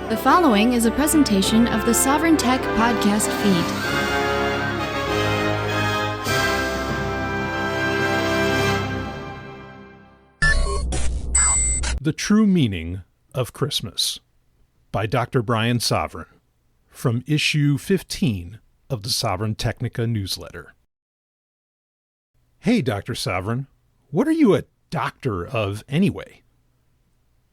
The following is a presentation of the Sovryn Tech podcast feed. The True Meaning of Christmas by Dr. Brian Sovryn, from issue 15 of the Sovryn Technica newsletter. Hey, Dr. Sovryn, what are you a doctor of anyway?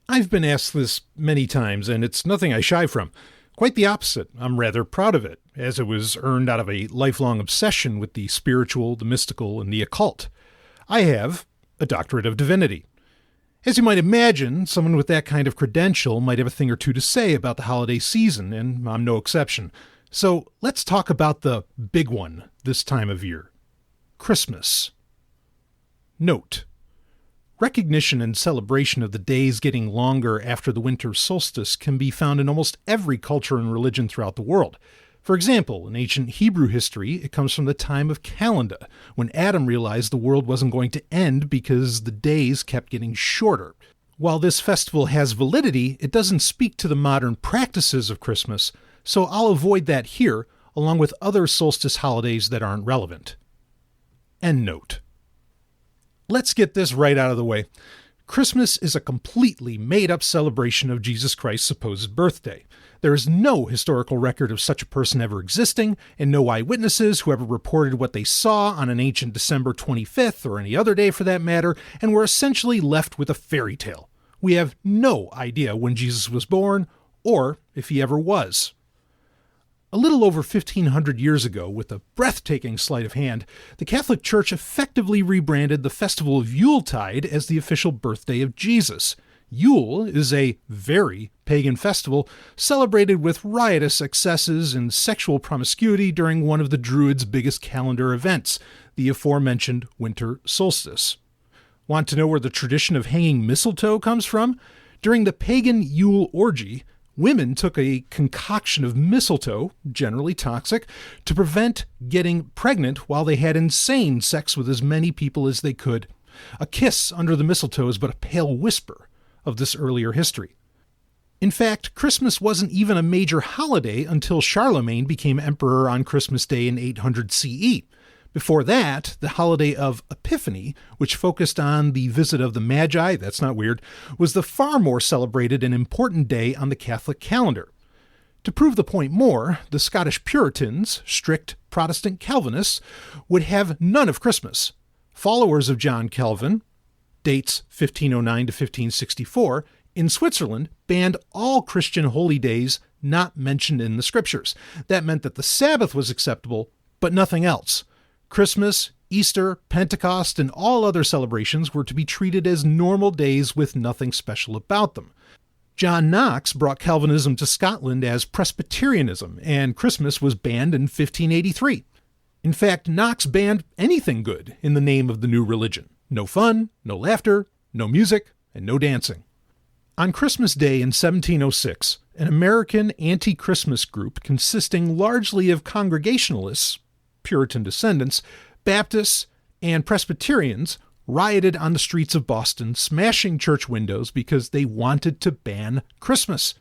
I've been asked this many times, and it's nothing I shy from. Quite the opposite. I'm rather proud of it, as it was earned out of a lifelong obsession with the spiritual, the mystical, and the occult. I have a doctorate of divinity. As you might imagine, someone with that kind of credential might have a thing or two to say about the holiday season, and I'm no exception. So let's talk about the big one this time of year. Christmas. Note: recognition and celebration of the days getting longer after the winter solstice can be found in almost every culture and religion throughout the world. For example, in ancient Hebrew history, it comes from the time of Calendar, when Adam realized the world wasn't going to end because the days kept getting shorter. While this festival has validity, it doesn't speak to the modern practices of Christmas, so I'll avoid that here, along with other solstice holidays that aren't relevant. End note. Let's get this right out of the way. Christmas is a completely made-up celebration of Jesus Christ's supposed birthday. There is no historical record of such a person ever existing, and no eyewitnesses who ever reported what they saw on an ancient December 25th or any other day for that matter, and we're essentially left with a fairy tale. We have no idea when Jesus was born, or if he ever was. A little over 1,500 years ago, with a breathtaking sleight of hand, the Catholic Church effectively rebranded the festival of Yuletide as the official birthday of Jesus. Yule is a very pagan festival celebrated with riotous excesses and sexual promiscuity during one of the Druids' biggest calendar events, the aforementioned winter solstice. Want to know where the tradition of hanging mistletoe comes from? During the pagan Yule orgy, women took a concoction of mistletoe, generally toxic, to prevent getting pregnant while they had insane sex with as many people as they could. A kiss under the mistletoe is but a pale whisper of this earlier history. In fact, Christmas wasn't even a major holiday until Charlemagne became emperor on Christmas Day in 800 CE. Before that, the holiday of Epiphany, which focused on the visit of the Magi, that's not weird, was the far more celebrated and important day on the Catholic calendar. To prove the point more, the Scottish Puritans, strict Protestant Calvinists, would have none of Christmas. Followers of John Calvin, dates 1509 to 1564, in Switzerland banned all Christian holy days not mentioned in the scriptures. That meant that the Sabbath was acceptable, but nothing else. Christmas, Easter, Pentecost, and all other celebrations were to be treated as normal days with nothing special about them. John Knox brought Calvinism to Scotland as Presbyterianism, and Christmas was banned in 1583. In fact, Knox banned anything good in the name of the new religion. No fun, no laughter, no music, and no dancing. On Christmas Day in 1706, an American anti-Christmas group consisting largely of Congregationalists, Puritan descendants, Baptists, and Presbyterians rioted on the streets of Boston, smashing church windows because they wanted to ban Christmas.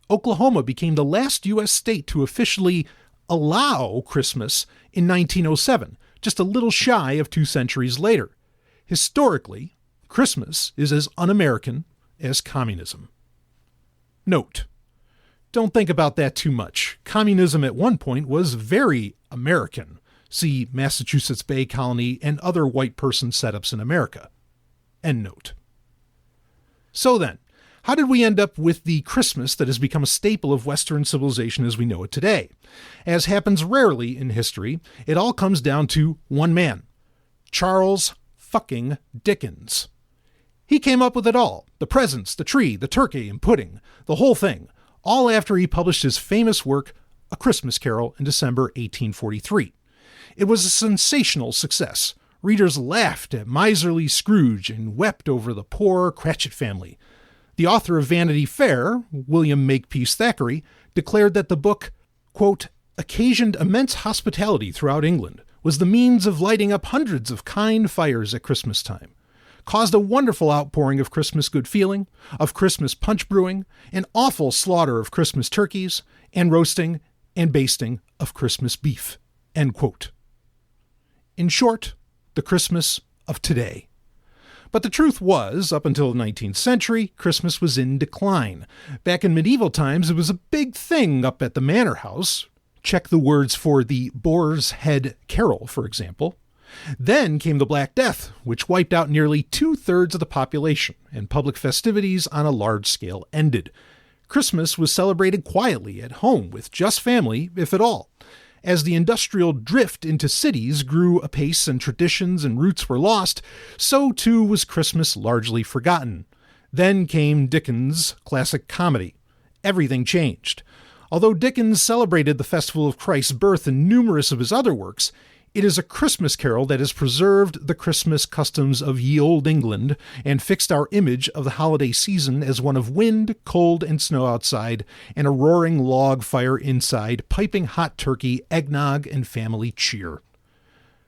Oklahoma became the last U.S. state to officially allow Christmas in 1907, just a little shy of 2 centuries later. Historically, Christmas is as un-American as communism. Note: don't think about that too much. Communism at one point was very American. See Massachusetts Bay Colony and other white person setups in America. End note. So then, how did we end up with the Christmas that has become a staple of Western civilization as we know it today? As happens rarely in history, it all comes down to one man, Charles fucking Dickens. He came up with it all: the presents, the tree, the turkey, and pudding, the whole thing, all after he published his famous work, A Christmas Carol, in December 1843. It was a sensational success. Readers laughed at miserly Scrooge and wept over the poor Cratchit family. The author of Vanity Fair, William Makepeace Thackeray, declared that the book, quote, occasioned immense hospitality throughout England, was the means of lighting up hundreds of kind fires at Christmas time. caused a wonderful outpouring of Christmas good feeling, of Christmas punch brewing, an awful slaughter of Christmas turkeys, and roasting and basting of Christmas beef." End quote. In short, the Christmas of today. But the truth was, up until the 19th century, Christmas was in decline. Back in medieval times, it was a big thing up at the manor house. Check the words for the Boar's Head Carol, for example. Then came the Black Death, which wiped out nearly 2/3 of the population, and public festivities on a large scale ended. Christmas was celebrated quietly at home with just family, if at all. As the industrial drift into cities grew apace and traditions and roots were lost, so too was Christmas largely forgotten. Then came Dickens' classic comedy. Everything changed. Although Dickens celebrated the festival of Christ's birth in numerous of his other works, it is A Christmas Carol that has preserved the Christmas customs of ye olde England and fixed our image of the holiday season as one of wind, cold, and snow outside, and a roaring log fire inside, piping hot turkey, eggnog, and family cheer.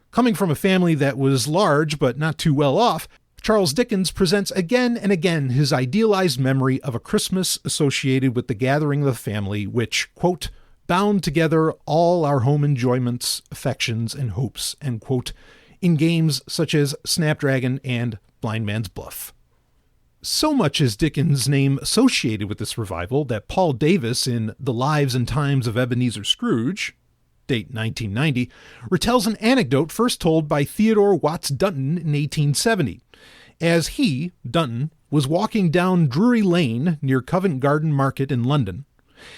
Coming from a family that was large but not too well off, Charles Dickens presents again and again his idealized memory of a Christmas associated with the gathering of the family, which, quote, "bound together all our home enjoyments, affections, and hopes," end quote, in games such as Snapdragon and Blind Man's Bluff. So much is Dickens' name associated with this revival that Paul Davis in The Lives and Times of Ebenezer Scrooge, date 1990, retells an anecdote first told by Theodore Watts Dunton in 1870. As he, Dunton, was walking down Drury Lane near Covent Garden Market in London,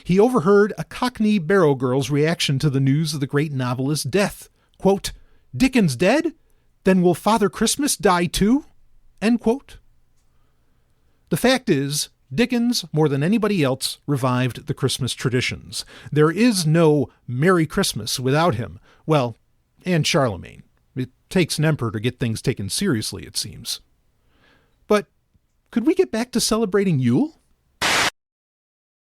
he overheard a Cockney barrow girl's reaction to the news of the great novelist's death. Quote, "Dickens dead? Then will Father Christmas die too?" End quote. The fact is, Dickens, more than anybody else, revived the Christmas traditions. There is no Merry Christmas without him. Well, and Charlemagne. It takes an emperor to get things taken seriously, it seems. But could we get back to celebrating Yule?